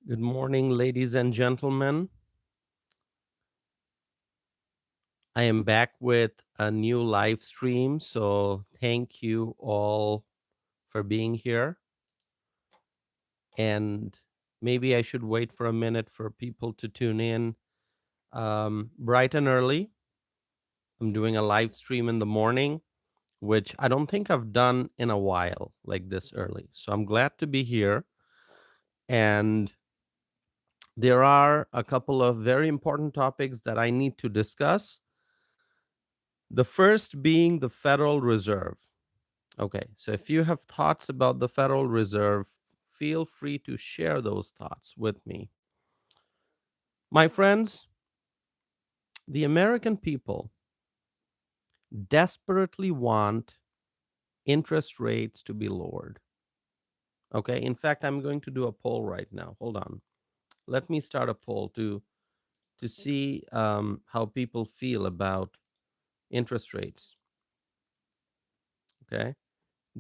Good morning, ladies and gentlemen. I am back with a new live stream, so thank you all for being here. And maybe I should wait for a minute for people to tune in bright and early. I'm doing a live stream in the morning, which I don't think I've done in a while like this early. So I'm glad to be here. And there are a couple of very important topics that I need to discuss. The first being the Federal Reserve. Okay, so if you have thoughts about the Federal Reserve, feel free to share those thoughts with me. My friends, the American people desperately want interest rates to be lowered. Okay, in fact, I'm going to do a poll right now. Hold on. Let me start a poll to see how people feel about interest rates. Okay,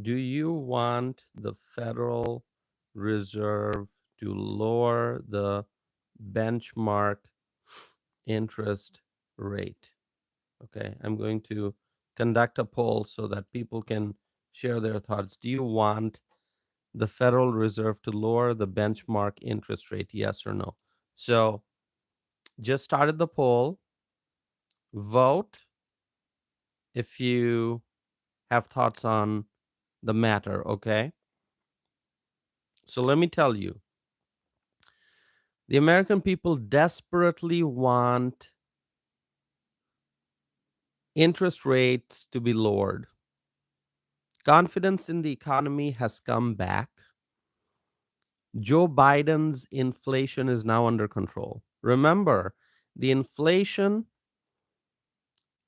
do you want the Federal Reserve to lower the benchmark interest rate? Okay, I'm going to conduct a poll so that people can share their thoughts. Do you want the Federal Reserve to lower the benchmark interest rate? Yes or no? So just started the poll. Vote if you have thoughts on the matter. Okay, so let me tell you, the American people desperately want interest rates to be lowered. Confidence in the economy has come back. Joe Biden's inflation is now under control. Remember, the inflation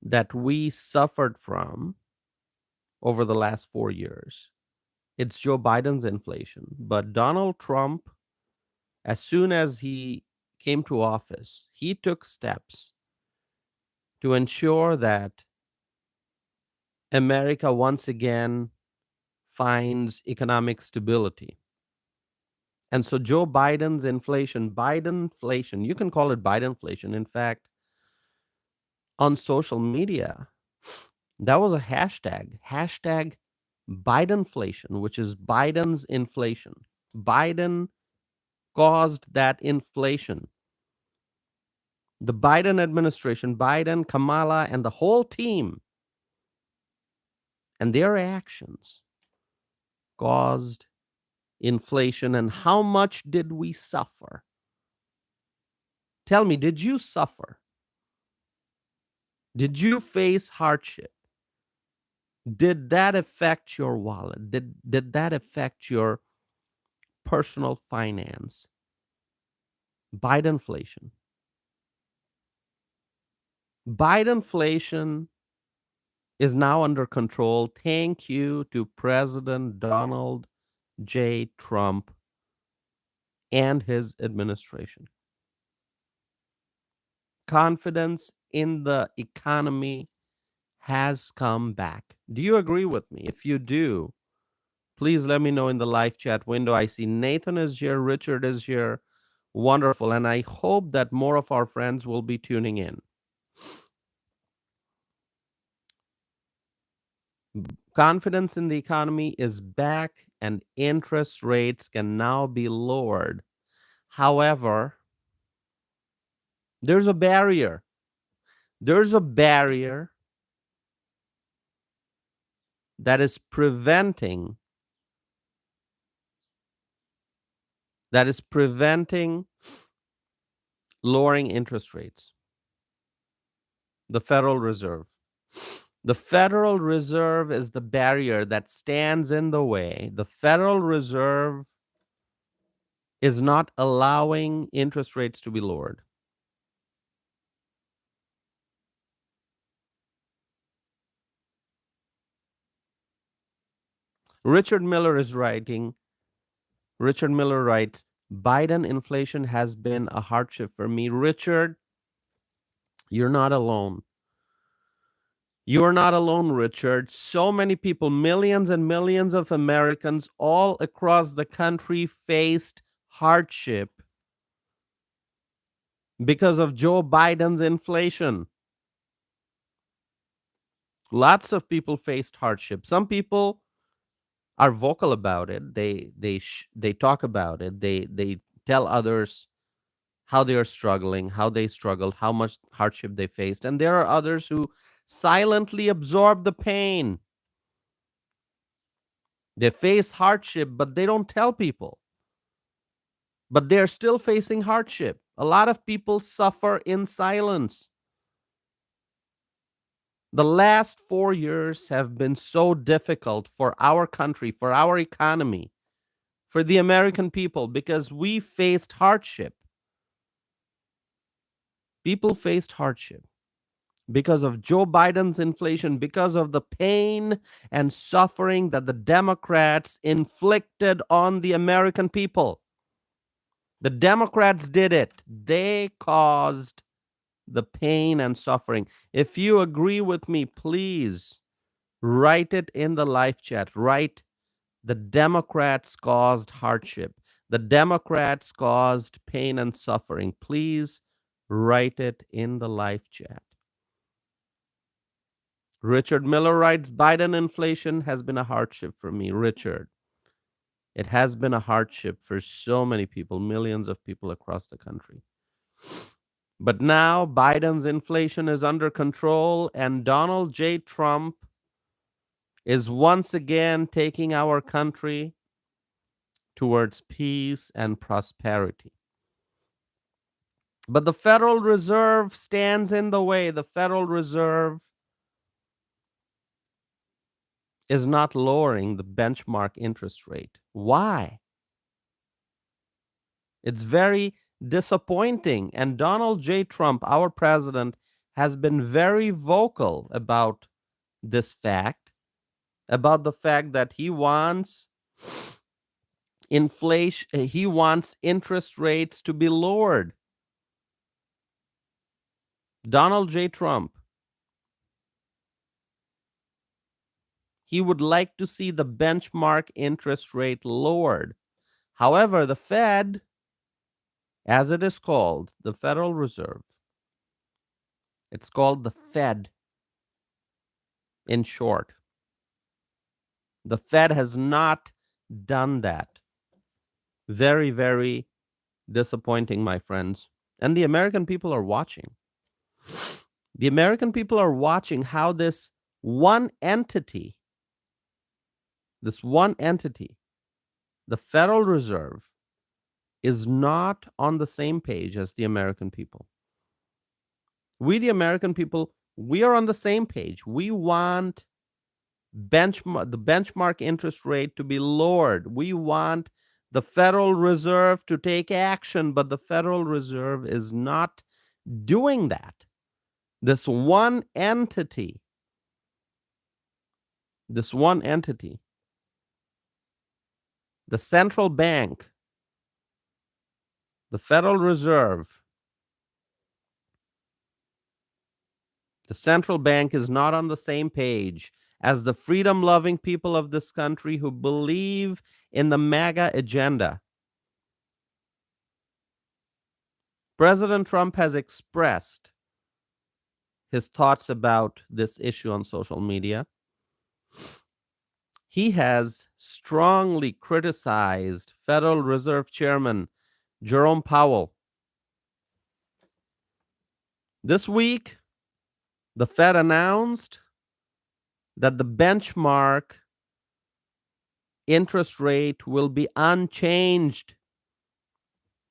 that we suffered from over the last 4 years, it's Joe Biden's inflation. But Donald Trump, as soon as he came to office, he took steps to ensure that America once again finds economic stability. And so Joe Biden's Bidenflation, you can call it Bidenflation. In fact, on social media, that was a hashtag Bidenflation, which is Biden's inflation. Biden caused that inflation. The Biden administration, Biden, Kamala, and the whole team and their actions caused inflation. And how much did we suffer? Tell me, did you suffer? Did you face hardship? Did that affect your wallet? Did that affect your personal finance? Bidenflation. Bidenflation is now under control. Thank you to President Donald J. Trump and his administration. Confidence in the economy has come back. Do you agree with me? If you do, please let me know in the live chat window. I see Nathan is here, Richard is here. Wonderful. And I hope that more of our friends will be tuning in. Confidence in the economy is back and interest rates can now be lowered. However, there's a barrier. There's a barrier that is preventing lowering interest rates. The Federal Reserve. The Federal Reserve is the barrier that stands in the way. The Federal Reserve is not allowing interest rates to be lowered. Richard Miller writes, Biden inflation has been a hardship for me. Richard, you're not alone. You are not alone, Richard. So many people, millions and millions of Americans all across the country faced hardship because of Joe Biden's inflation. Lots of people faced hardship. Some people are vocal about it. They talk about it. They tell others how they are struggling, how they struggled, how much hardship they faced. And there are others who silently absorb the pain. They face hardship, but they don't tell people. But they're still facing hardship. A lot of people suffer in silence. The last 4 years have been so difficult for our country, for our economy, for the American people, because we faced hardship. People faced hardship because of Joe Biden's inflation, because of the pain and suffering that the Democrats inflicted on the American people. The Democrats did it. They caused the pain and suffering. If you agree with me, please write it in the live chat. Write, the Democrats caused hardship. The Democrats caused pain and suffering. Please write it in the live chat. Richard Miller writes, Biden inflation has been a hardship for me. Richard, it has been a hardship for so many people, millions of people across the country. But now Biden's inflation is under control, and Donald J. Trump is once again taking our country towards peace and prosperity. But the Federal Reserve stands in the way. The Federal Reserve is not lowering the benchmark interest rate. Why? It's very disappointing. And Donald J. Trump, our president, has been very vocal about this fact, about the fact that he wants inflation, he wants interest rates to be lowered. Donald J. Trump, he would like to see the benchmark interest rate lowered. However, the Fed, as it is called, the Federal Reserve, it's called the Fed in short. The Fed has not done that. Very, very disappointing, my friends. And the American people are watching. The American people are watching how this one entity, the Federal Reserve, is not on the same page as the American people. We, the American people, we are on the same page. We want the benchmark interest rate to be lowered. We want the Federal Reserve to take action, but the Federal Reserve is not doing that. This one entity, the central bank, the Federal Reserve, the central bank is not on the same page as the freedom-loving people of this country who believe in the MAGA agenda. President Trump has expressed his thoughts about this issue on social media. He has strongly criticized Federal Reserve Chairman Jerome Powell. This week, the Fed announced that the benchmark interest rate will be unchanged.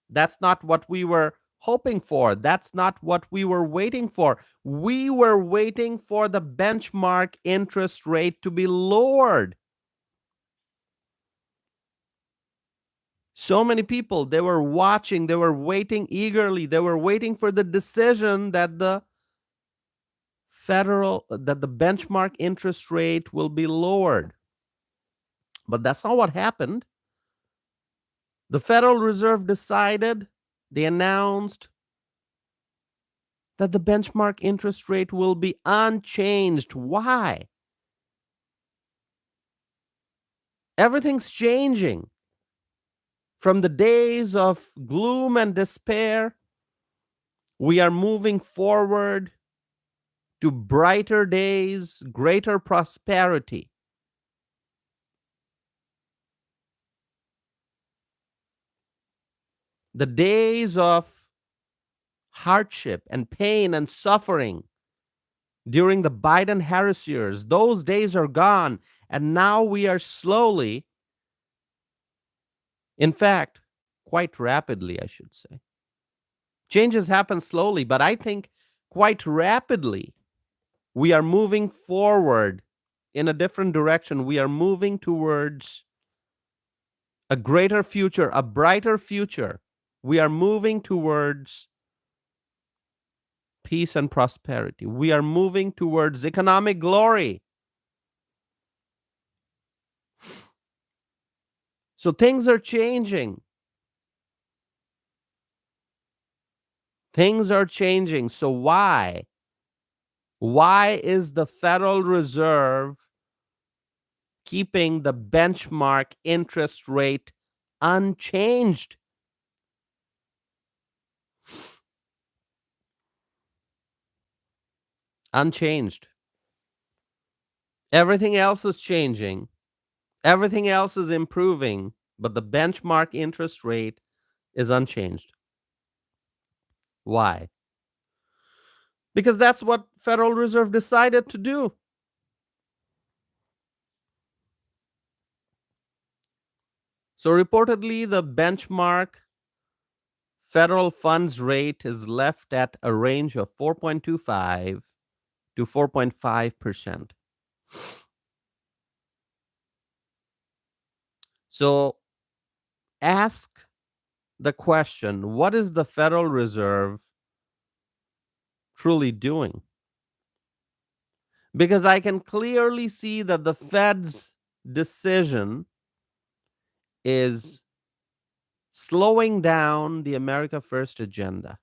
That's not what we were hoping for. That's not what we were waiting for. We were waiting for the benchmark interest rate to be lowered. So many people, they were watching, they were waiting eagerly, they were waiting for the decision that the benchmark interest rate will be lowered. But that's not what happened. The Federal Reserve decided, they announced that the benchmark interest rate will be unchanged. Why? Everything's changing. From the days of gloom and despair, We are moving forward to brighter days, greater prosperity. The days of hardship and pain and suffering during the Biden Harris years, those days are gone. And now we are slowly, in fact, quite rapidly, I should say. Changes happen slowly, but I think quite rapidly we are moving forward in a different direction. We are moving towards a greater future, a brighter future. We are moving towards peace and prosperity. We are moving towards economic glory. So things are changing. Things are changing. So why? Why is the Federal Reserve keeping the benchmark interest rate unchanged? Unchanged. Everything else is changing. Everything else is improving, but the benchmark interest rate is unchanged. Why? Because that's what Federal Reserve decided to do. So reportedly, the benchmark federal funds rate is left at a range of 4.25 to 4.5%. So ask the question, what is the Federal Reserve truly doing? Because I can clearly see that the Fed's decision is slowing down the America First agenda.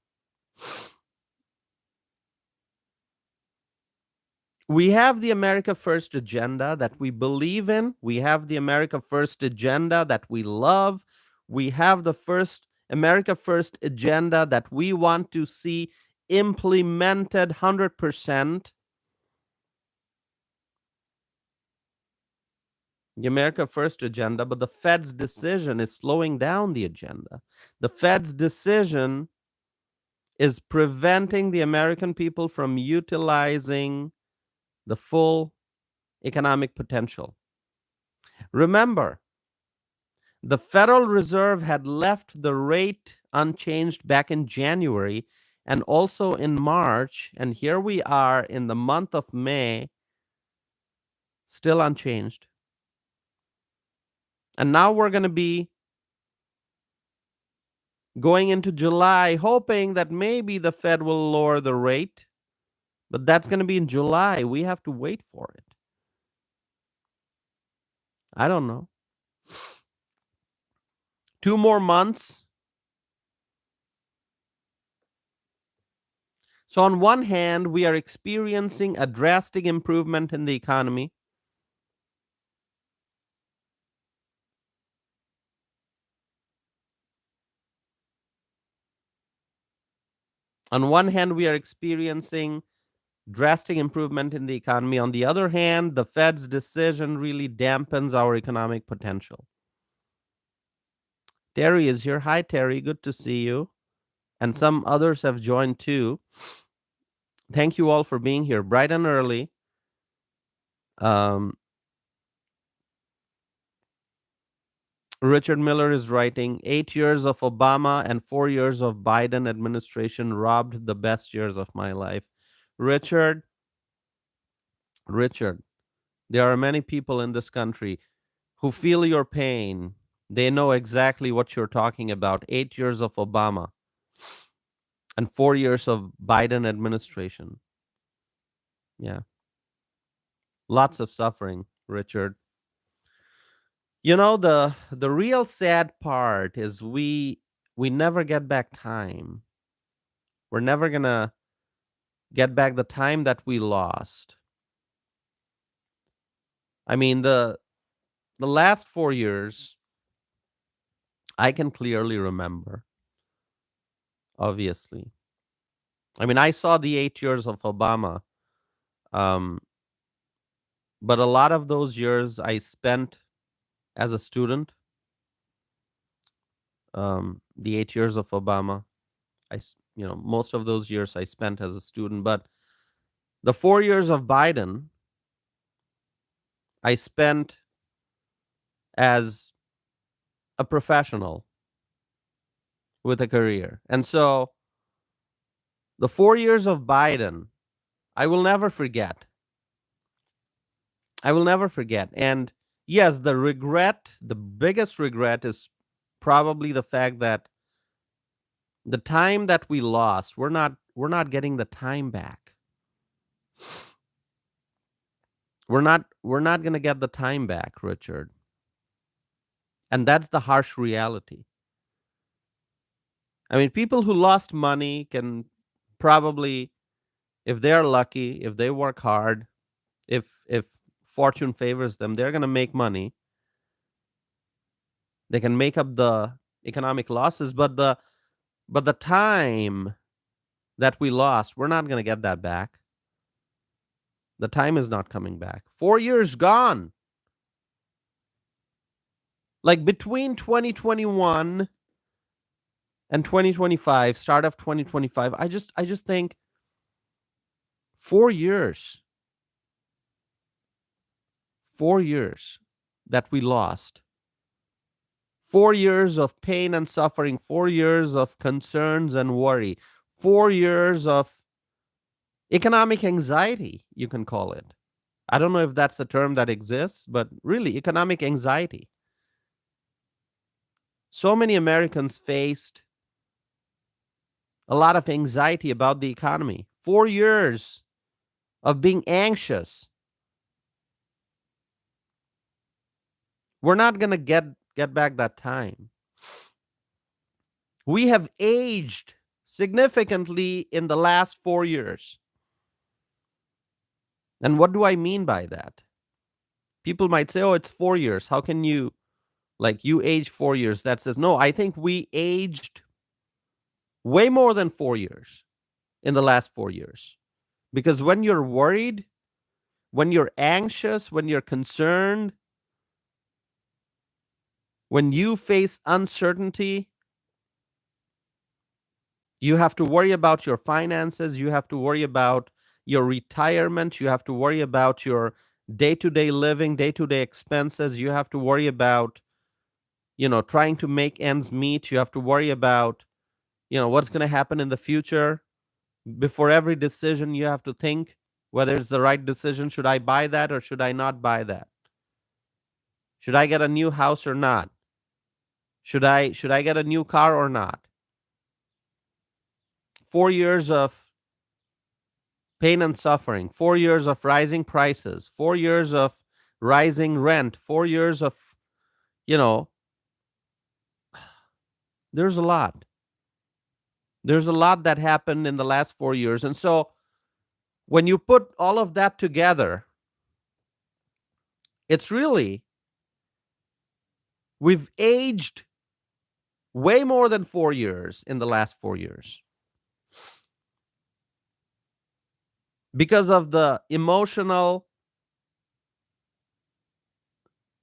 We have the America First agenda that we believe in. We have the America First agenda that we love. We have the first America First agenda that we want to see implemented 100%. The America First agenda, but the Fed's decision is slowing down the agenda. The Fed's decision is preventing the American people from utilizing the full economic potential. Remember, the Federal Reserve had left the rate unchanged back in January and also in March, and here we are in the month of May, still unchanged. And now we're going to be going into July, hoping that maybe the Fed will lower the rate, but that's going to be in July. We have to wait for it. I don't know. 2 more months. So on one hand, we are experiencing a drastic improvement in the economy. On one hand, we are experiencing drastic improvement in the economy. On the other hand, the Fed's decision really dampens our economic potential. Terry is here. Hi, Terry. Good to see you. And some others have joined too. Thank you all for being here bright and early. Richard Miller is writing, 8 years of Obama and 4 years of Biden administration robbed the best years of my life. Richard, there are many people in this country who feel your pain. They know exactly what you're talking about. 8 years of Obama and 4 years of Biden administration. Yeah. Lots of suffering, Richard. You know, the real sad part is we never get back time. We're never going to get back the time that we lost. I mean, the last 4 years I can clearly remember, obviously. I mean, I saw the 8 years of Obama, um, but a lot of those years I spent as a student. The 8 years of Obama, most of those years I spent as a student, but the 4 years of Biden, I spent as a professional with a career. And so the 4 years of Biden, I will never forget. I will never forget. And yes, the biggest regret is probably the fact that the time that we lost, we're not getting the time back. We're not going to get the time back, Richard. And that's the harsh reality. I mean, people who lost money can probably, if they're lucky, if they work hard, if fortune favors them, they're going to make money. They can make up the economic losses, but the time that we lost, we're not going to get that back. The time is not coming back. 4 years gone. Like between 2021 and 2025, start of 2025, I just think 4 years, 4 years that we lost. 4 years of pain and suffering, 4 years of concerns and worry, 4 years of economic anxiety, you can call it. I don't know if that's a term that exists, but really, economic anxiety. So many Americans faced a lot of anxiety about the economy. 4 years of being anxious. We're not going to get back that time. We have aged significantly in the last 4 years. And what do I mean by that? People might say, oh, it's 4 years. How can you, like, you age 4 years? That says, no, I think we aged way more than 4 years in the last 4 years. Because when you're worried, when you're anxious, when you're concerned, when you face uncertainty, you have to worry about your finances. You have to worry about your retirement. You have to worry about your day-to-day living, day-to-day expenses. You have to worry about, trying to make ends meet. You have to worry about, what's going to happen in the future. Before every decision, you have to think whether it's the right decision. Should I buy that or should I not buy that? Should I get a new house or not? Should I get a new car or not? 4 years of pain and suffering, 4 years of rising prices, 4 years of rising rent, 4 years of, you know, there's a lot. There's a lot that happened in the last 4 years. And so when you put all of that together, it's really, we've aged way more than 4 years in the last 4 years because of the emotional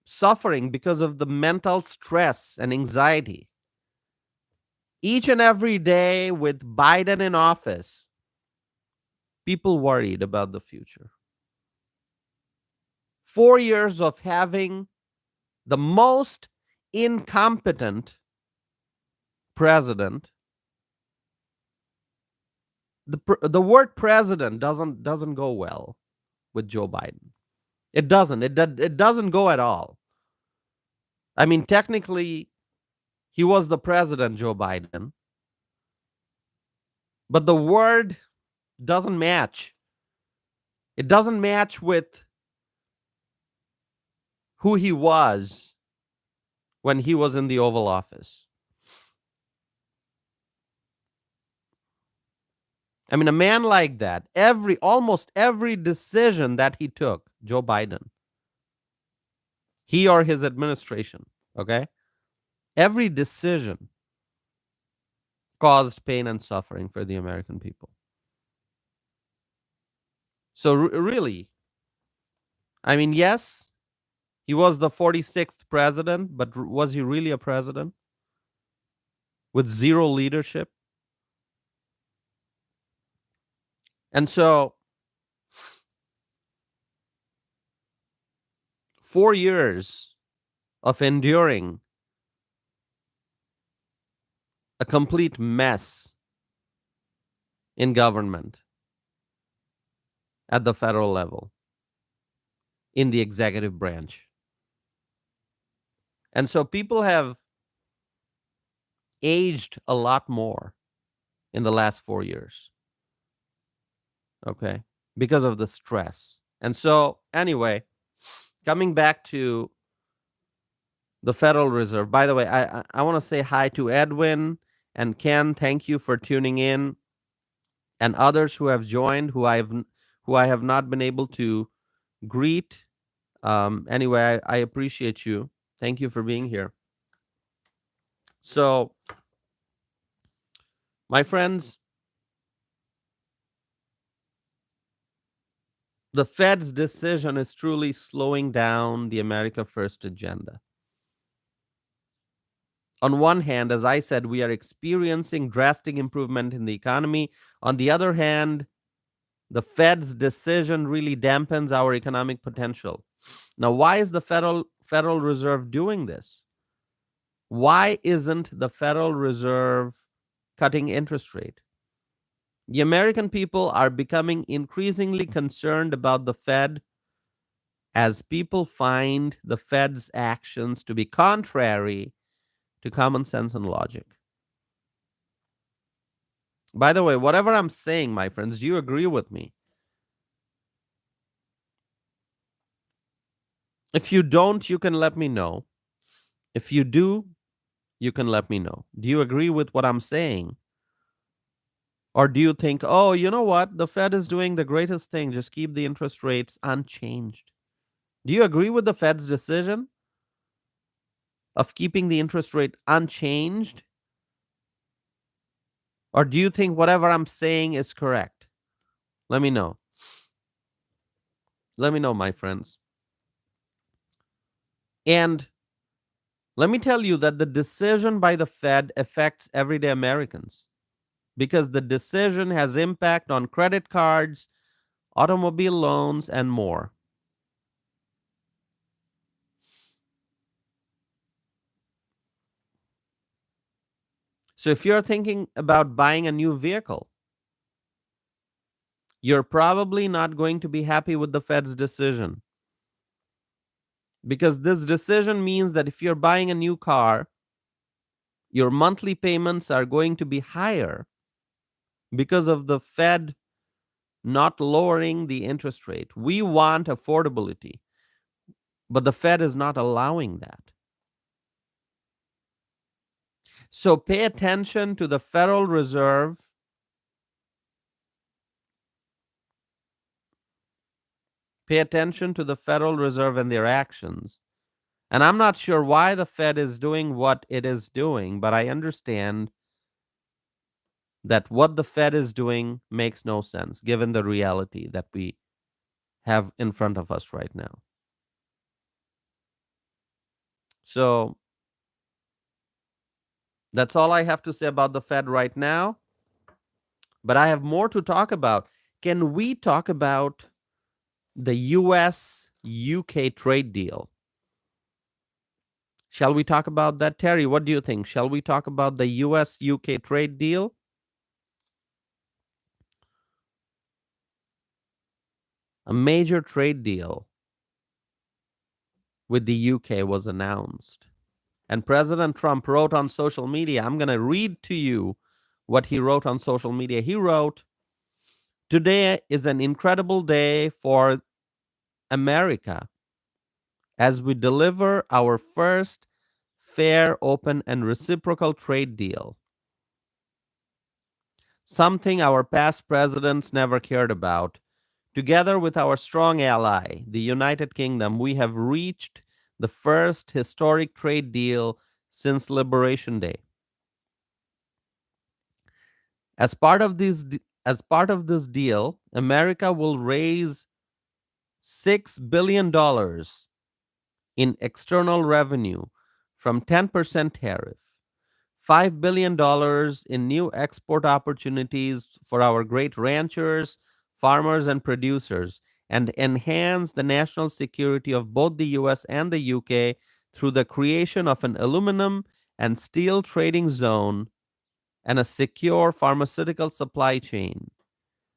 suffering, because of the mental stress and anxiety. Each and every day with Biden in office, people worried about the future. 4 years of having the most incompetent president. The word president doesn't go well with Joe Biden. It doesn't. It doesn't go at all. I mean, technically, he was the president, Joe Biden, but the word doesn't match. It doesn't match with who he was when he was in the Oval Office. I mean, a man like that, almost every decision that he took, Joe Biden, he or his administration, okay? Every decision caused pain and suffering for the American people. So, really, I mean, yes, he was the 46th president, but was he really a president with zero leadership? And so, 4 years of enduring a complete mess in government at the federal level, in the executive branch. And so people have aged a lot more in the last 4 years, okay, because of the stress. And so, anyway, coming back to the Federal Reserve, by the way, I want to say hi to Edwin and Ken. Thank you for tuning in, and others who have joined, who I have not been able to greet. Anyway, I appreciate you. Thank you for being here. So, my friends, the Fed's decision is truly slowing down the America First agenda. On one hand, as I said, we are experiencing drastic improvement in the economy. On the other hand, the Fed's decision really dampens our economic potential. Now, why is the Federal Reserve doing this? Why isn't the Federal Reserve cutting interest rate? The American people are becoming increasingly concerned about the Fed as people find the Fed's actions to be contrary to common sense and logic. By the way, whatever I'm saying, my friends, do you agree with me? If you don't, you can let me know. If you do, you can let me know. Do you agree with what I'm saying? Or do you think, oh, you know what? The Fed is doing the greatest thing. Just keep the interest rates unchanged. Do you agree with the Fed's decision of keeping the interest rate unchanged? Or do you think whatever I'm saying is correct? Let me know. Let me know, my friends. And let me tell you that the decision by the Fed affects everyday Americans because the decision has impact on credit cards, automobile loans, and more. So if you're thinking about buying a new vehicle, you're probably not going to be happy with the Fed's decision because this decision means that if you're buying a new car, your monthly payments are going to be higher because of the Fed not lowering the interest rate. We want affordability, but the Fed is not allowing that. So pay attention to the Federal Reserve. Pay attention to the Federal Reserve and their actions. And I'm not sure why the Fed is doing what it is doing, but I understand that what the Fed is doing makes no sense given the reality that we have in front of us right now. So that's all I have to say about the Fed right now. But I have more to talk about. Can we talk about the US UK trade deal? Shall we talk about that? Terry, what do you think? Shall we talk about the US UK trade deal? A major trade deal with the UK was announced. And President Trump wrote on social media, I'm going to read to you what he wrote on social media. He wrote, "Today is an incredible day for America as we deliver our first fair, open, and reciprocal trade deal, something our past presidents never cared about. Together with our strong ally, the United Kingdom, we have reached the first historic trade deal since Liberation Day. As part of as part of this deal, America will raise $6 billion in external revenue from 10% tariff, $5 billion in new export opportunities for our great ranchers, farmers, and producers, and enhance the national security of both the US and the UK through the creation of an aluminum and steel trading zone and a secure pharmaceutical supply chain.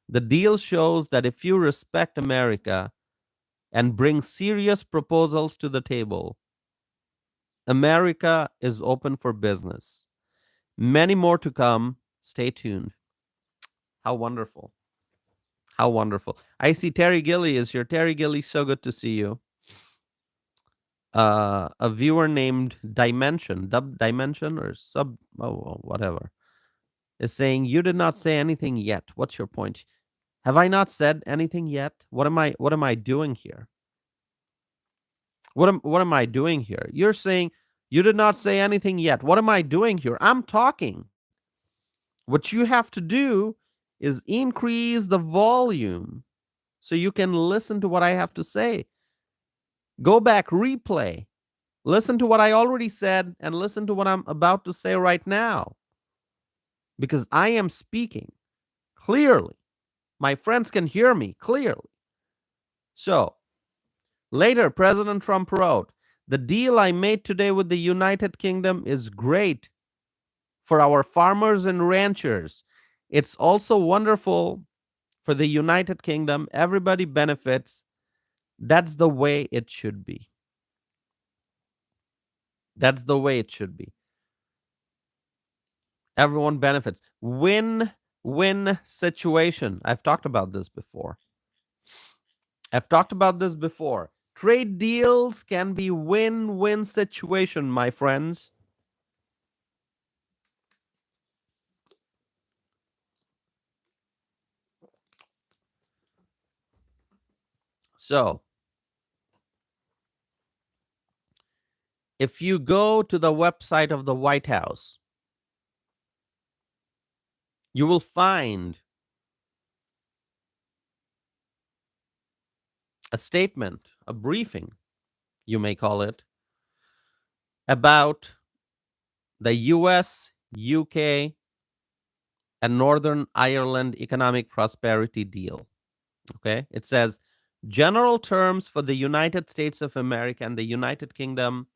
The deal shows that if you respect America and bring serious proposals to the table, America is open for business. Many more to come. Stay tuned. How wonderful. How wonderful. I see Terry Gilly is here. Terry Gilly, so good to see you. A viewer named Dimension, Dub Dimension or Sub, oh, whatever, is saying, you did not say anything yet. What's your point? Have I not said anything yet? What am I doing here? What am I doing here? You're saying you did not say anything yet. What am I doing here? I'm talking. What you have to do is increase the volume so you can listen to what I have to say. Go back, replay, listen to what I already said, and listen to what I'm about to say right now. Because I am speaking clearly. My friends can hear me clearly. So, later, President Trump wrote, the deal I made today with the United Kingdom is great for our farmers and ranchers. It's also wonderful for the United Kingdom. Everybody benefits. That's the way it should be. That's the way it should be. Everyone benefits. Win-win situation. I've talked about this before. Trade deals can be win-win situation, my friends. So, if you go to the website of the White House, you will find a statement, a briefing, you may call it, about the US, UK, and Northern Ireland economic prosperity deal. Okay? It says general terms for the United States of America and the United Kingdom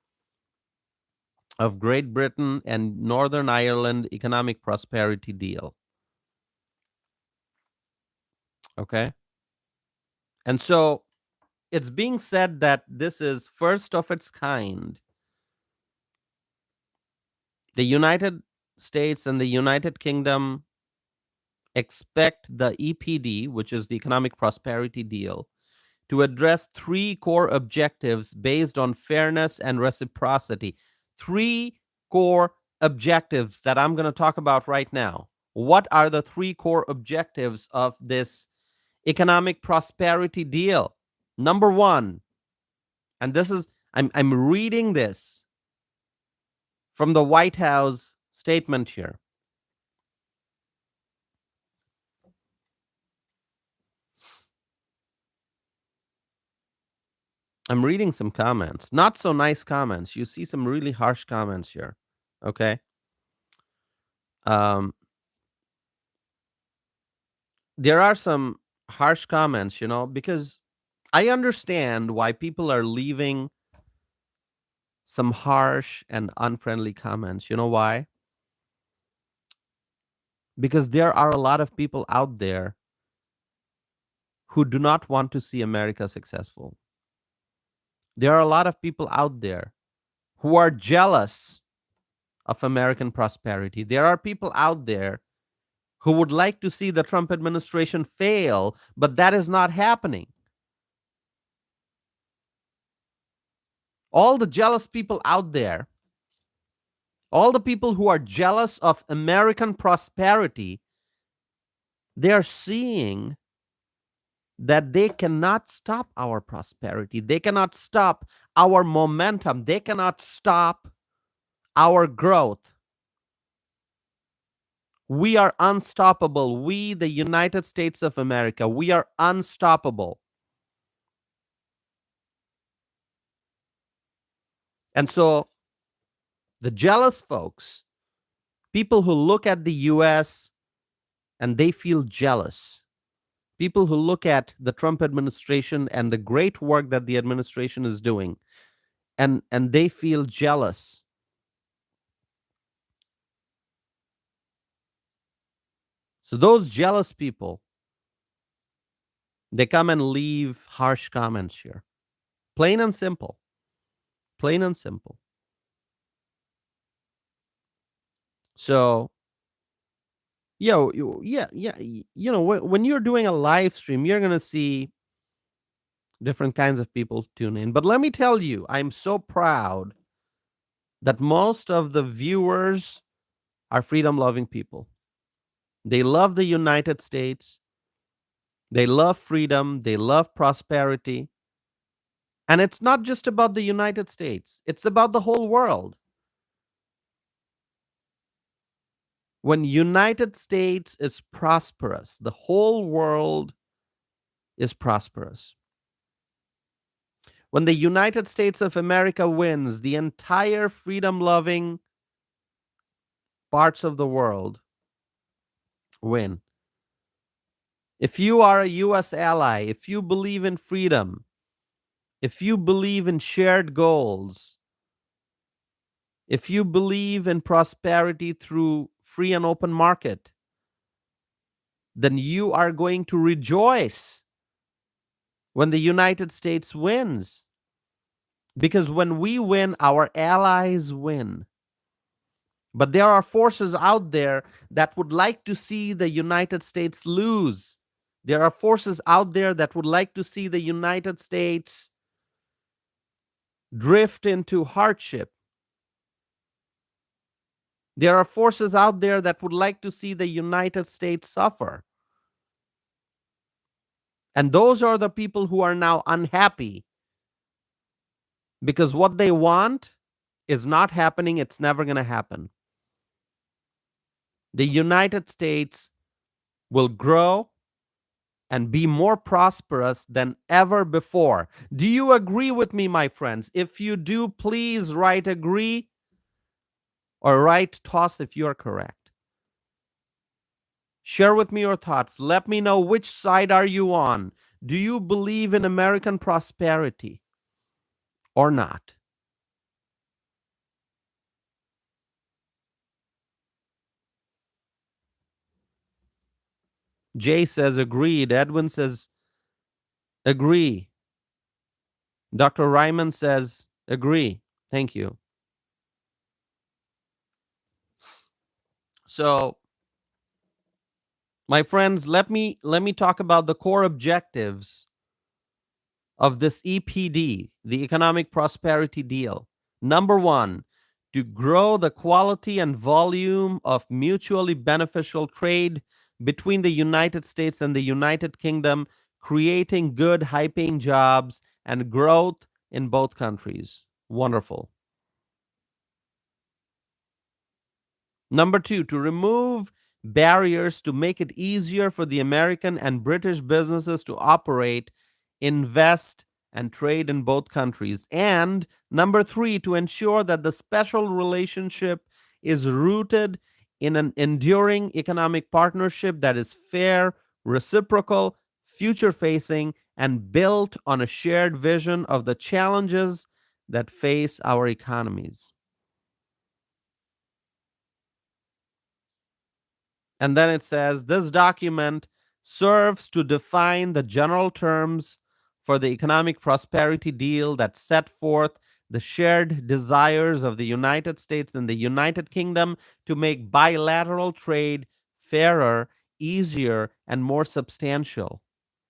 of Great Britain and Northern Ireland economic prosperity deal. Okay? And so it's being said that this is first of its kind. The United States and the United Kingdom expect the EPD, which is the Economic Prosperity Deal, to address three core objectives based on fairness and reciprocity. Three core objectives that I'm going to talk about right now. What are the three core objectives of this economic prosperity deal? Number one, and this is, I'm reading this from the White House statement here. I'm reading some comments, not so nice comments. You see some really harsh comments here. Okay. Um, there are some harsh comments, because I understand why people are leaving some harsh and unfriendly comments. You know why? Because there are a lot of people out there who do not want to see America successful. There are a lot of people out there who are jealous of American prosperity. There are people out there who would like to see the Trump administration fail, but that is not happening. All the jealous people out there, all the people who are jealous of American prosperity, they are seeing that they cannot stop our prosperity. They cannot stop our momentum. They cannot stop our growth. We are unstoppable. We, the United States of America, we are unstoppable. And so the jealous folks, people who look at the US and they feel jealous, people who look at the Trump administration and the great work that the administration is doing, and they feel jealous. So those jealous people, they come and leave harsh comments here. Plain and simple. Plain and simple. So, when you're doing a live stream, you're going to see different kinds of people tune in. But let me tell you, I'm so proud that most of the viewers are freedom loving people. They love the United States. They love freedom. They love prosperity. And it's not just about the United States, it's about the whole world. When United States is prosperous, the whole world is prosperous. When the United States of America wins, the entire freedom-loving parts of the world win. If you are a US ally, if you believe in freedom, if you believe in shared goals, if you believe in prosperity through free and open market, then you are going to rejoice when the United States wins. Because when we win, our allies win. But there are forces out there that would like to see the United States lose. There are forces out there that would like to see the United States drift into hardship. There are forces out there that would like to see the United States suffer. And those are the people who are now unhappy because what they want is not happening. It's never going to happen. The United States will grow and be more prosperous than ever before. Do you agree with me, my friends? If you do, please write agree or write toss if you are correct. Share with me your thoughts. Let me know which side are you on. Do you believe in American prosperity or not? Jay says agreed. Edwin says agree. Dr. Ryman says agree. Thank you. So, my friends, let me talk about the core objectives of this EPD, the Economic Prosperity Deal. Number one, to grow the quality and volume of mutually beneficial trade between the United States and the United Kingdom, creating good, high-paying jobs and growth in both countries. Wonderful. Number two, to remove barriers to make it easier for the American and British businesses to operate, invest, and trade in both countries. And number three, to ensure that the special relationship is rooted in an enduring economic partnership that is fair, reciprocal, future facing, and built on a shared vision of the challenges that face our economies. And then it says this document serves to define the general terms for the economic prosperity deal that set forth the shared desires of the United States and the United Kingdom to make bilateral trade fairer, easier, and more substantial.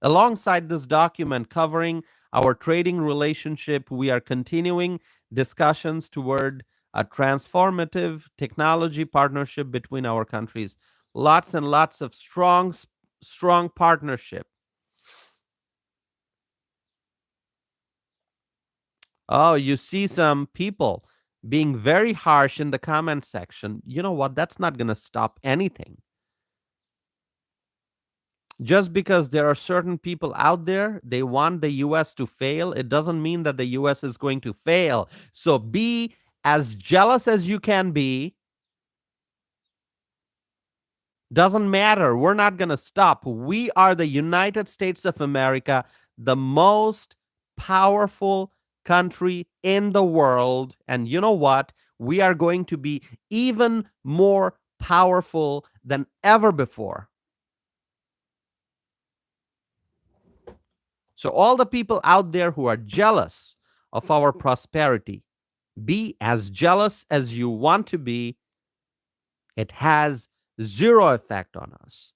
Alongside this document covering our trading relationship, we are continuing discussions toward a transformative technology partnership between our countries. Lots and lots of strong partnership. Oh, you see some people being very harsh in the comment section. You know what? That's not going to stop anything. Just because there are certain people out there, they want the US to fail, it doesn't mean that the US is going to fail. So be as jealous as you can be. Doesn't matter. We're not going to stop. We are the United States of America, the most powerful country in the world. And you know what? We are going to be even more powerful than ever before. So, all the people out there who are jealous of our prosperity, be as jealous as you want to be. It has zero effect on us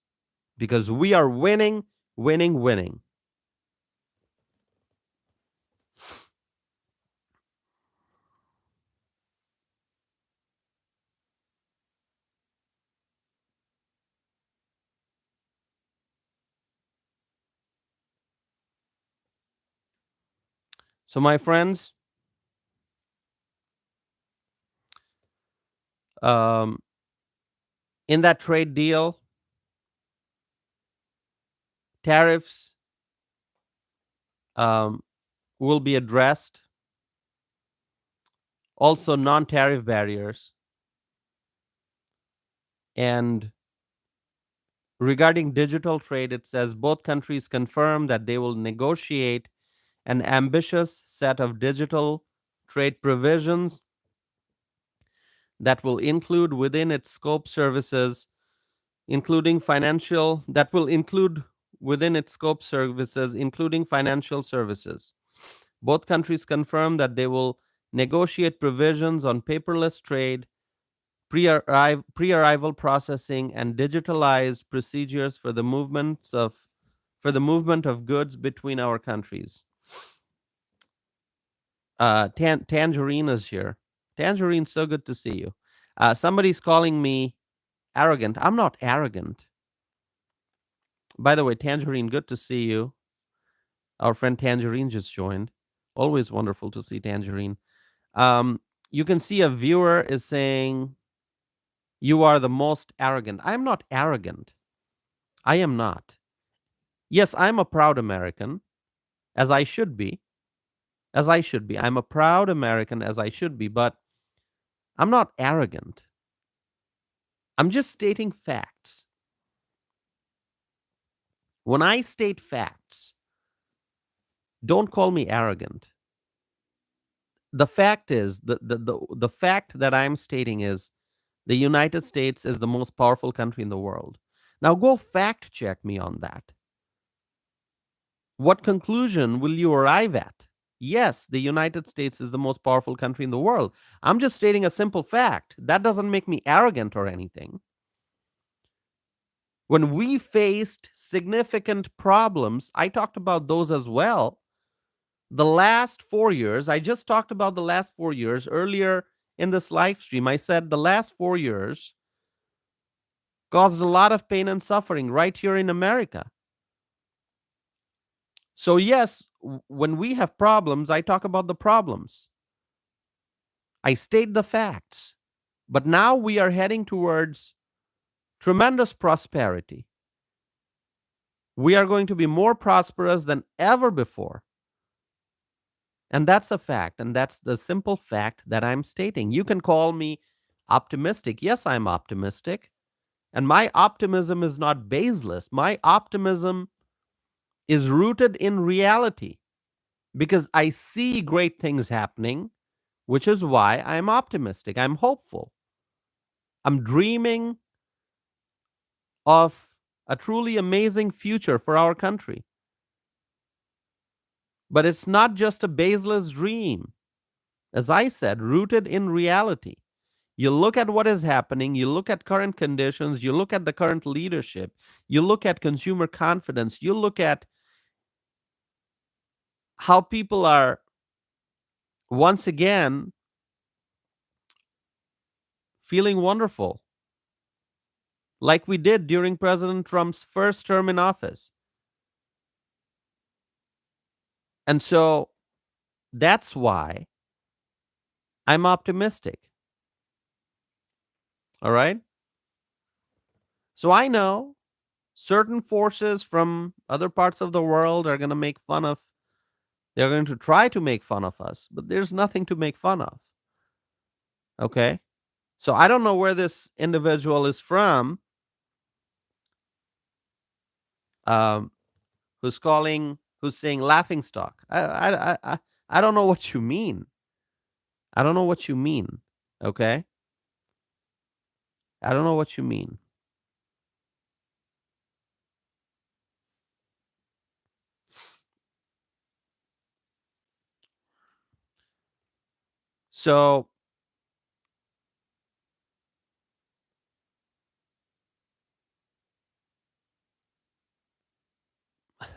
because we are winning, winning, winning. So, my friends, um, in that trade deal, tariffs um, will be addressed, also non tariff barriers. And regarding digital trade, it says both countries confirm that they will negotiate an ambitious set of digital trade provisions that will include within its scope services, including financial, that will include within its scope services, including financial services. Both countries confirm that they will negotiate provisions on paperless trade, pre-arrival processing, and digitalized procedures for the movement of goods between our countries. Tangerine is here. Tangerine, so good to see you. Somebody's calling me arrogant. I'm not arrogant. By the way, Tangerine, good to see you. Our friend Tangerine just joined. Always wonderful to see Tangerine. You can see a viewer is saying, "You are the most arrogant." I'm not arrogant. I am not. Yes, I'm a proud American, as I should be. As I should be. I'm a proud American, as I should be, but I'm not arrogant. I'm just stating facts. When I state facts, don't call me arrogant. The fact is, the fact that I'm stating is the United States is the most powerful country in the world. Now go fact check me on that. What conclusion will you arrive at? Yes, the United States is the most powerful country in the world. I'm just stating a simple fact. That doesn't make me arrogant or anything. When we faced significant problems, I talked about those as well. The last 4 years, I just talked about the last 4 years earlier in this live stream. I said the last 4 years caused a lot of pain and suffering right here in America. So, yes, when we have problems, I talk about the problems. I state the facts. But now we are heading towards tremendous prosperity. We are going to be more prosperous than ever before. And that's a fact. And that's the simple fact that I'm stating. You can call me optimistic. Yes, I'm optimistic. And my optimism is not baseless. My optimism is rooted in reality because I see great things happening, which is why I'm optimistic. I'm hopeful. I'm dreaming of a truly amazing future for our country. But it's not just a baseless dream. As I said, rooted in reality. You look at what is happening, you look at current conditions, you look at the current leadership, you look at consumer confidence, you look at how people are once again feeling wonderful, like we did during President Trump's first term in office. And so that's why I'm optimistic. All right. So I know Certain forces from other parts of the world are going to make fun of, they're going to try to make fun of us, but there's nothing to make fun of. Okay? So I don't know where this individual is from, um, who's saying laughing stock. I don't know what you mean. I don't know what you mean. Okay? I don't know what you mean. So,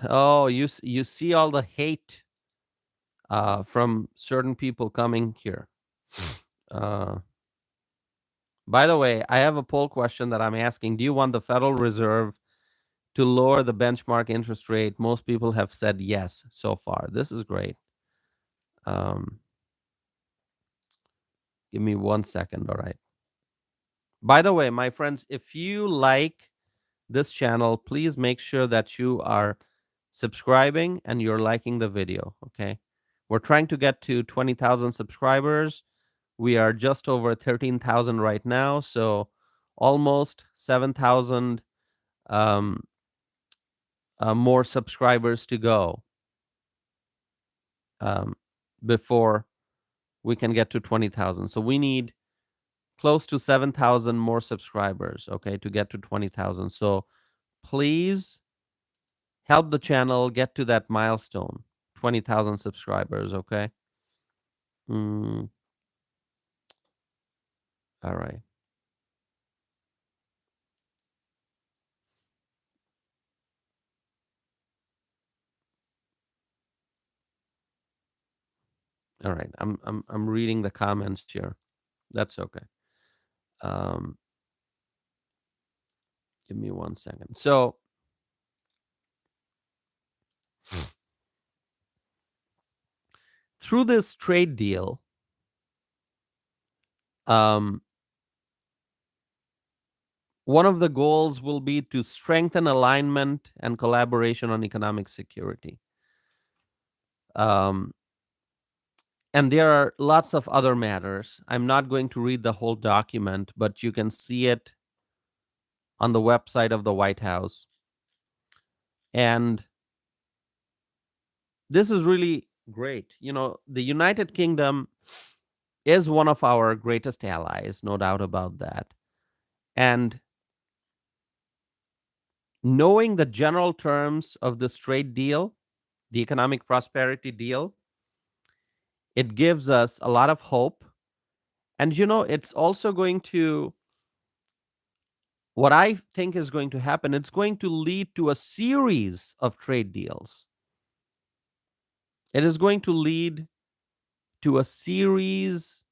oh, you see all the hate from certain people coming here. Uh, by the way, I have a poll question that I'm asking. Do you want the Federal Reserve to lower the benchmark interest rate? Most people have said yes so far. This is great. Um, Give me 1 second. All right. By the way, my friends, if you like this channel, please make sure that you are subscribing and you're liking the video. Okay. We're trying to get to 20,000 subscribers. We are just over 13,000 right now. So almost 7,000 um, more subscribers to go um, before we can get to 20,000. So we need close to 7,000 more subscribers, okay, to get to 20,000. So please help the channel get to that milestone, 20,000 subscribers, okay? Mm, all right. All right. I'm reading the comments here. That's okay. Um, Give me 1 second. So through this trade deal, um, one of the goals will be to strengthen alignment and collaboration on economic security. Um, and there are lots of other matters. I'm not going to read the whole document, but you can see it on the website of the White House. And this is really great. You know, the United Kingdom is one of our greatest allies, no doubt about that. And knowing the general terms of this trade deal, the economic prosperity deal, it gives us a lot of hope. And, you know, it's also going to, what I think is going to happen, it's going to lead to a series of trade deals. It is going to lead to a series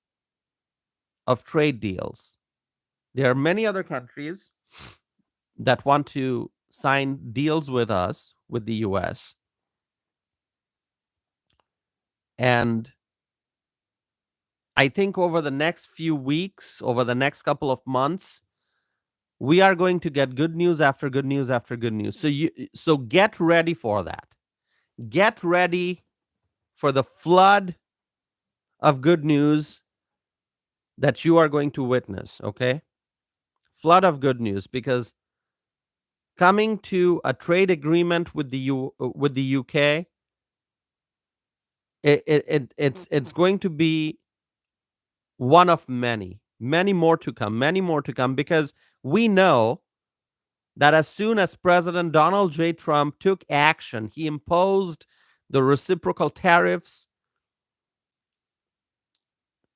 of trade deals. There are many other countries that want to sign deals with us, with the US. And I think over the next few weeks, over the next couple of months, we are going to get good news after good news after good news. So get ready for that. Get ready for the flood of good news that you are going to witness, okay? Flood of good news, because coming to a trade agreement with with the UK, it's going to be one of many, many more to come, many more to come, because we know that as soon as President Donald J. Trump took action, he imposed the reciprocal tariffs,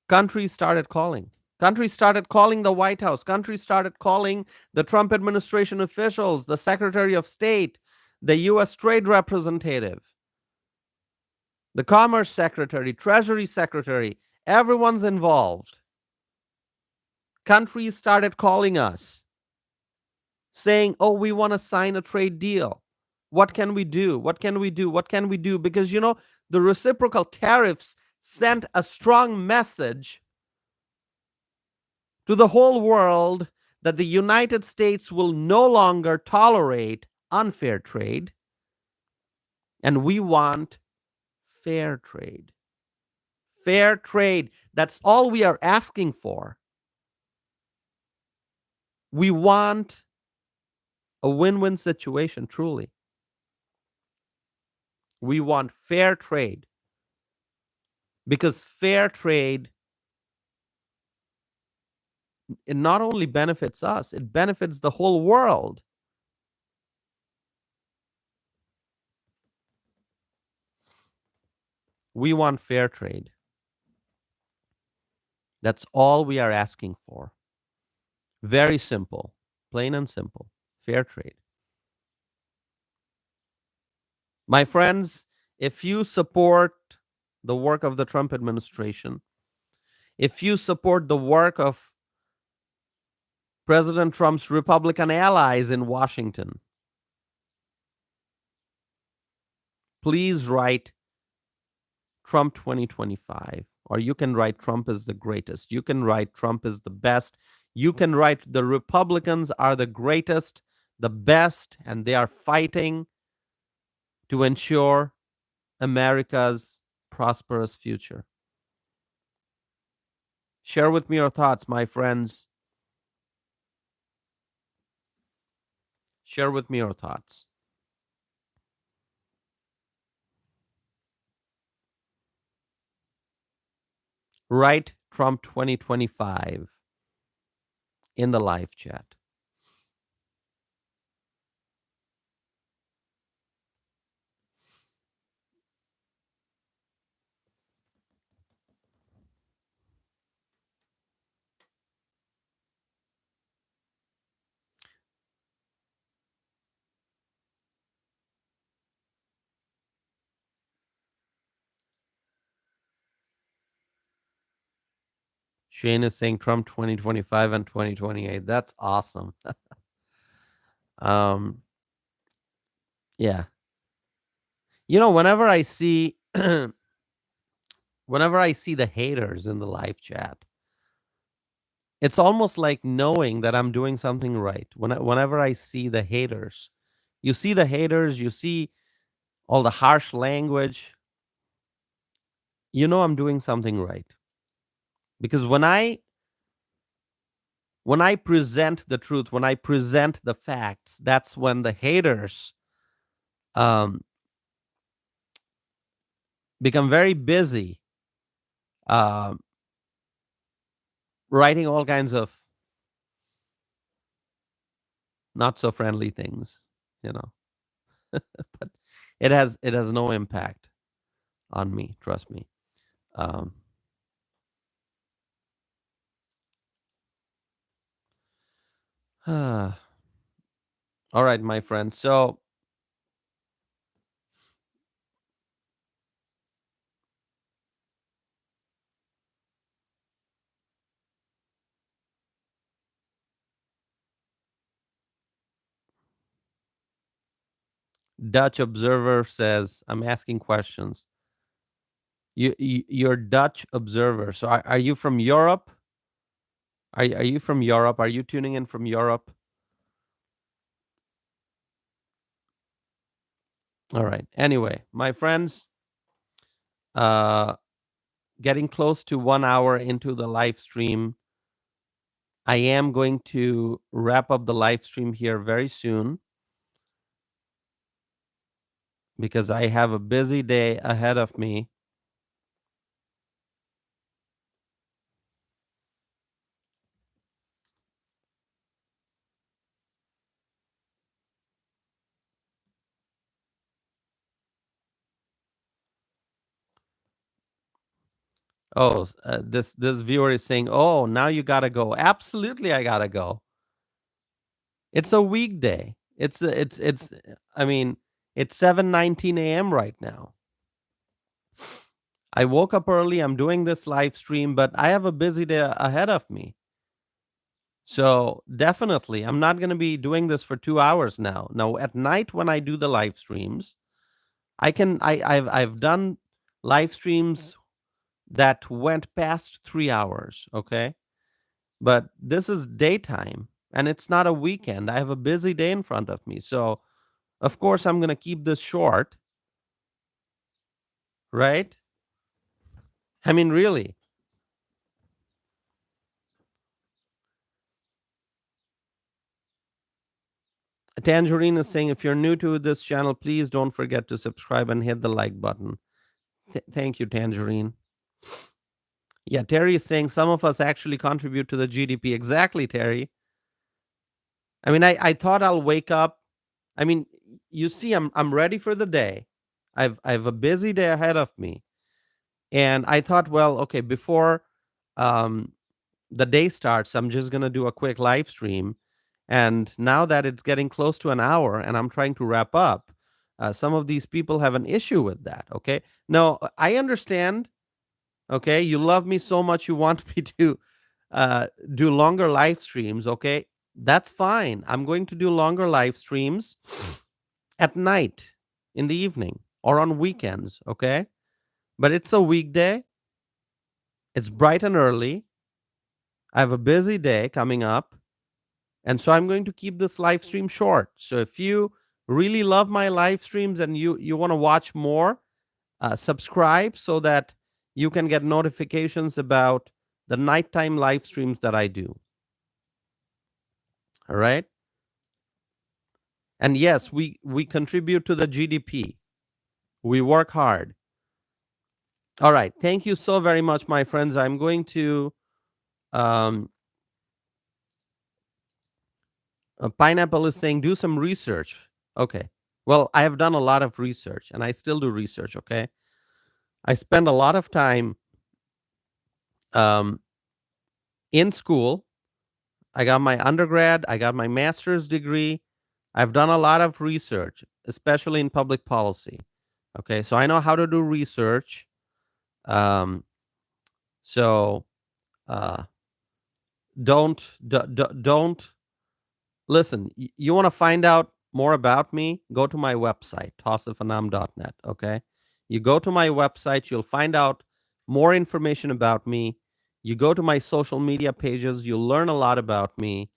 countries started calling. Countries started calling the White House. Countries started calling the Trump administration officials, the Secretary of State, the U.S. Trade Representative, the Commerce Secretary, Treasury Secretary. Everyone's involved. Countries started calling us, saying, oh, we want to sign a trade deal. What can we do? What can we do? What can we do? Because, you know, the reciprocal tariffs sent a strong message to the whole world that the United States will no longer tolerate unfair trade, and we want fair trade. Fair trade. That's all we are asking for. We want a win-win situation, truly. We want fair trade because fair trade, it not only benefits us, it benefits the whole world. We want fair trade. That's all we are asking for. Very simple, plain and simple. Fair trade. My friends, if you support the work of the Trump administration, if you support the work of President Trump's Republican allies in Washington, please write Trump 2025, or you can write Trump is the greatest. You can write Trump is the best. You can write the Republicans are the greatest, the best, and they are fighting to ensure America's prosperous future. Share with me your thoughts, my friends. Share with me your thoughts. Write Trump 2025 in the live chat. Shane is saying Trump 2025 and 2028. That's awesome. um, yeah. You know, whenever I see whenever I see the haters in the live chat, it's almost like knowing that I'm doing something right. Whenever I see the haters, you see the haters, you see all the harsh language, you know I'm doing something right. Because when I present the truth, when I present the facts, that's when the haters um, become very busy um, writing all kinds of not so friendly things, you know. But it has no impact on me. Trust me. Um, all right, my friend. So Dutch observer says, I'm asking questions. You're Dutch observer. So are you from Europe? Are you from Europe? Are you tuning in from Europe? All right. Anyway, my friends, uh, getting close to 1 hour into the live stream. I am going to wrap up the live stream here very soon because I have a busy day ahead of me. Oh, this viewer is saying, "Oh, now you gotta go." Absolutely, I gotta go. It's a weekday. It's. I mean, it's 7:19 a.m. right now. I woke up early. I'm doing this live stream, but I have a busy day ahead of me. So definitely, I'm not going to be doing this for 2 hours now. Now at night when I do the live streams, I've done live streams that went past 3 hours. Okay, but this is daytime, and it's not a weekend. I have a busy day in front of me. So, of course, I'm going to keep this short, right? I mean, really. Tangerine is saying, if you're new to this channel, please don't forget to subscribe and hit the like button. Thank you, Tangerine. Yeah, Terry is saying some of us actually contribute to the GDP. Exactly, Terry. I mean, I thought I'll wake up. I mean, you see, I'm ready for the day. I have a busy day ahead of me. And I thought, well, okay, before um, the day starts, I'm just gonna do a quick live stream. And now that it's getting close to an hour and I'm trying to wrap up, some of these people have an issue with that. Okay. No, I understand. Okay. You love me so much, you want me to do longer live streams. Okay. That's fine. I'm going to do longer live streams at night, in the evening, or on weekends. Okay. But it's a weekday. It's bright and early. I have a busy day coming up. And so I'm going to keep this live stream short. So if you really love my live streams and you want to watch more, subscribe so that you can get notifications about the nighttime live streams that I do. All right. And yes, we contribute to the GDP. We work hard. All right. Thank you so very much, my friends. I'm going to Pineapple is saying do some research. Okay. Well, I have done a lot of research and I still do research. Okay. I spend a lot of time um, in school. I got my undergrad, I got my master's degree. I've done a lot of research, especially in public policy. Okay. So I know how to do research. Um, so uh, don't listen. You want to find out more about me? Go to my website, tossifanam.net. Okay. You go to my website, you'll find out more information about me. You go to my social media pages, you'll learn a lot about me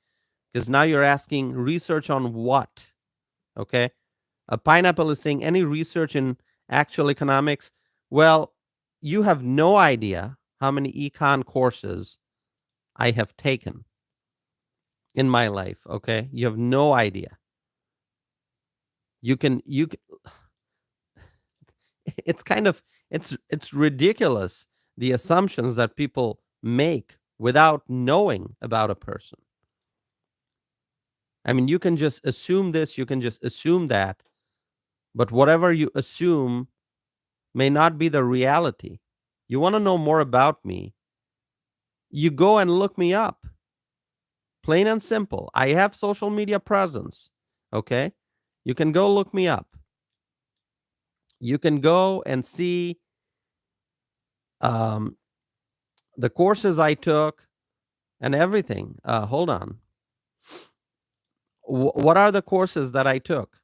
because now you're asking research on what? Okay. A Pineapple is saying any research in actual economics. Well, you have no idea how many econ courses I have taken in my life. Okay. You have no idea. You can it's kind of it's ridiculous the assumptions that people make without knowing about a person. I mean, you can just assume this, you can just assume that, but whatever you assume may not be the reality. You want to know more about me, you go and look me up. Plain and simple. I have social media presence. Okay? You can go look me up. You can go and see um, the courses I took and everything. Hold on. What are the courses that I took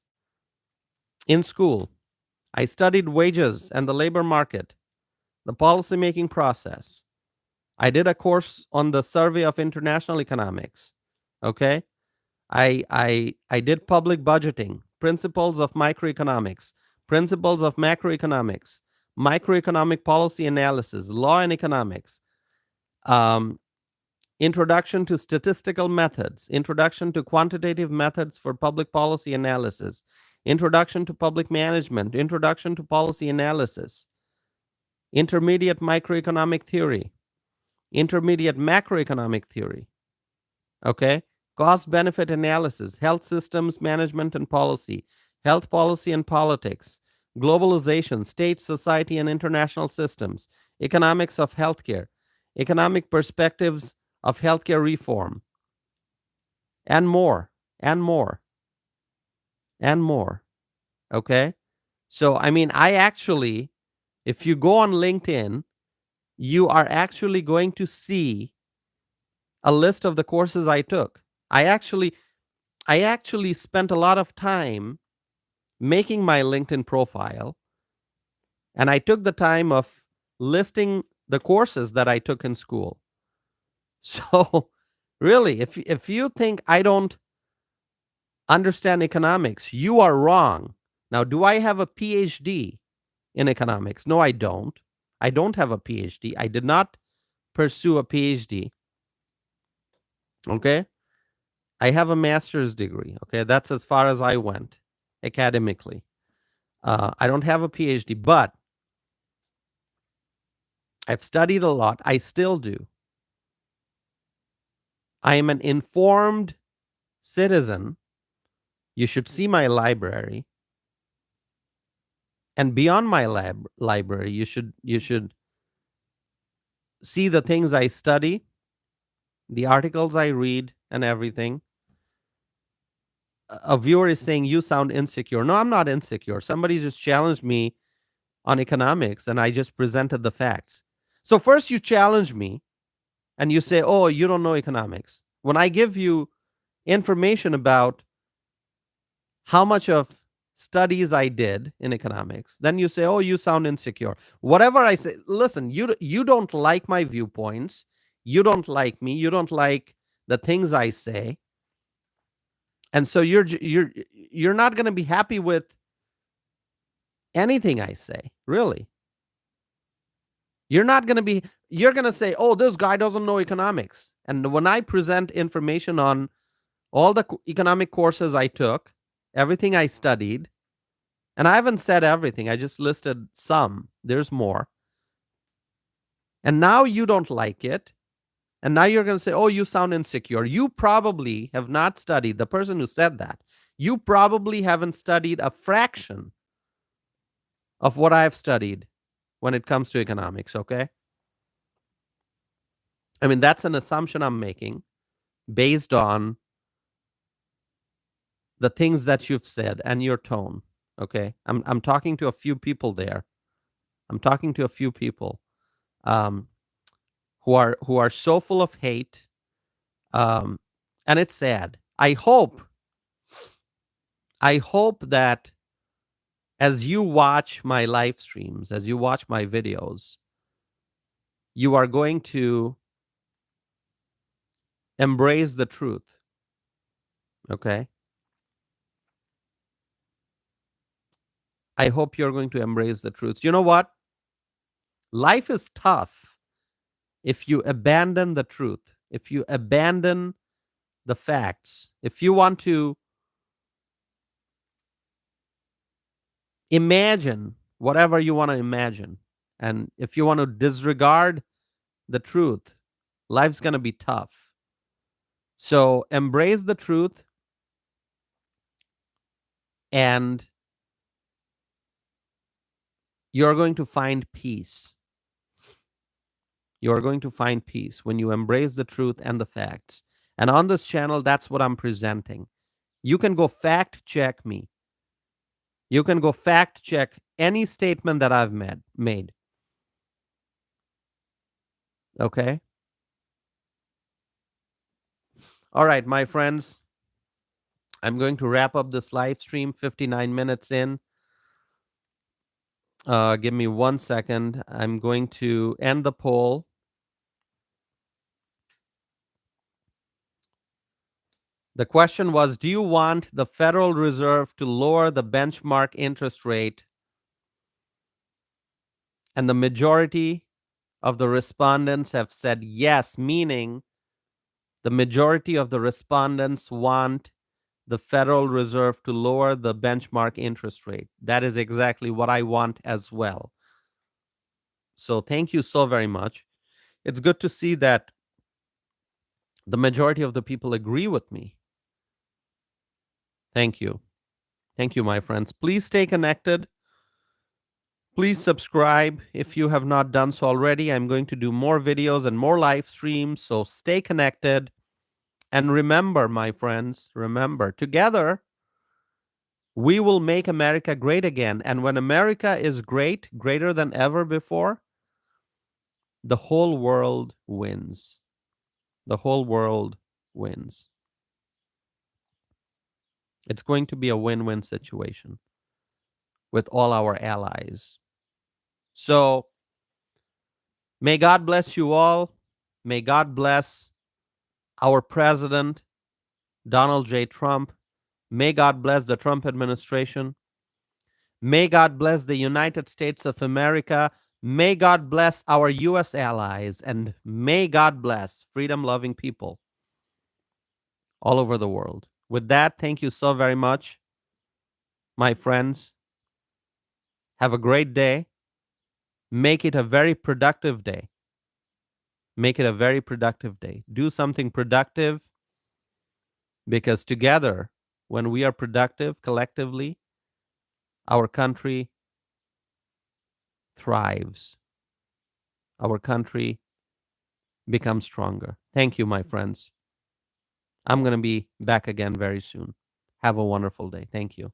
in school? I studied wages and the labor market, the policymaking process. I did a course on the survey of international economics. Okay. I did public budgeting, principles of microeconomics, principles of macroeconomics, microeconomic policy analysis, law and economics, um, introduction to statistical methods, introduction to quantitative methods for public policy analysis, introduction to public management, introduction to policy analysis, intermediate microeconomic theory, intermediate macroeconomic theory. Okay. Cost benefit analysis, health systems management and policy, health policy and politics, globalization, state, society, and international systems, economics of healthcare, economic perspectives of healthcare reform, and more, and more, and more. Okay. So, I mean, I actually, if you go on LinkedIn, you are actually going to see a list of the courses I took. I actually spent a lot of time making my LinkedIn profile, and I took the time of listing the courses that I took in school. So Really, if you think I don't understand economics, you are wrong. Now, do I have a PhD in economics? No, I don't. I don't have a PhD. I did not pursue a PhD. Okay. I have a master's degree. Okay. That's as far as I went academically. I don't have a PhD, but I've studied a lot. I still do. I am an informed citizen. You should see my library. And beyond my library, you should see the things I study, the articles I read, and everything. A viewer is saying you sound insecure. No, I'm not insecure. Somebody just challenged me on economics, and I just presented the facts. So first you challenge me, and you say, "Oh, you don't know economics." When I give you information about how much of studies I did in economics, then you say, "Oh, you sound insecure." Whatever I say, listen, you don't like my viewpoints, you don't like me, you don't like the things I say, and so you're not going to be happy with anything I say, really. You're not going to be you're going to say, "Oh, this guy doesn't know economics." And when I present information on all the economic courses I took, everything I studied, and I haven't said everything, I just listed some. There's more. And now you don't like it. And now you're going to say, "Oh, you sound insecure." You probably have not studied, the person who said that, you probably haven't studied a fraction of what I've studied when it comes to economics, okay? I mean, that's an assumption I'm making based on the things that you've said and your tone, okay? I'm talking to a few people there. I'm talking to a few people um, who are so full of hate, um, and it's sad. I hope that as you watch my live streams, as you watch my videos, you are going to embrace the truth. Okay. I hope you're going to embrace the truth. You know what? Life is tough if you abandon the truth, if you abandon the facts, if you want to imagine whatever you want to imagine, and if you want to disregard the truth, life's going to be tough. So embrace the truth, and you're going to find peace. You are going to find peace when you embrace the truth and the facts. And on this channel, that's what I'm presenting. You can go fact check me. You can go fact check any statement that I've made. Okay? All right, my friends. I'm going to wrap up this live stream 59 minutes in. Give me 1 second. I'm going to end the poll. The question was, do you want the Federal Reserve to lower the benchmark interest rate? And the majority of the respondents have said yes, meaning the majority of the respondents want the Federal Reserve to lower the benchmark interest rate. That is exactly what I want as well. So thank you so very much. It's good to see that the majority of the people agree with me. Thank you. Thank you, my friends. Please stay connected. Please subscribe if you have not done so already. I'm going to do more videos and more live streams, so stay connected. And remember, my friends, remember, together, we will make America great again. And when America is great, greater than ever before, the whole world wins. The whole world wins. It's going to be a win-win situation with all our allies. So may God bless you all. May God bless our president, Donald J. Trump. May God bless the Trump administration. May God bless the United States of America. May God bless our U.S. allies. And may God bless freedom loving people all over the world. With that, thank you so very much, my friends. Have a great day. Make it a very productive day. Make it a very productive day. Do something productive because together, when we are productive collectively, our country thrives. Our country becomes stronger. Thank you, my friends. I'm going to be back again very soon. Have a wonderful day. Thank you.